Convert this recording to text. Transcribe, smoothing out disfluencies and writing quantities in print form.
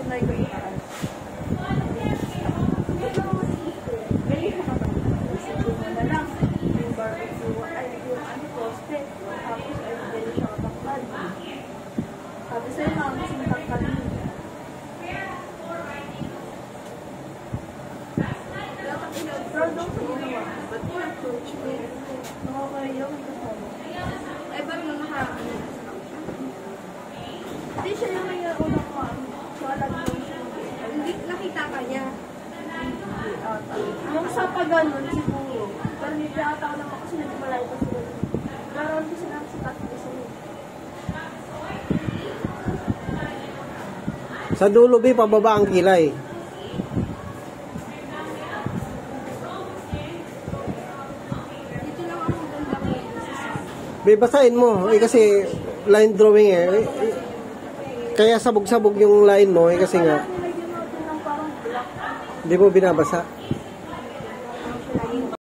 tunay ko itaas. Bili ka naman. Isipin mo na lang. Yung barbecue, ay yung ano, poste. Tapos ay bili siya katakpan. Sabi sa'yo na, ang isang takpan mo. Proud daw sa ginawa. Ba't mo approach mo? Nakakayaw ang kasama. Ay, ba't mo nakakaano? Hindi siya yung may unang one. So, alam mo siya. Hindi nakita ka niya. Yung sa pag-ganon, siguro. Pero hindi ata ko naman kasi nagmalay pa sila. Pero hindi sila sa tatlo sa mga. Sa dulo, B, pababa ang kilay. Dito lang ako ganda ko. B, basahin mo. Eh, kasi line drawing eh. Kaya sabog-sabog yung line mo eh, kasi nga. Nilagyan natin ng parang black. Hindi mo binabasa.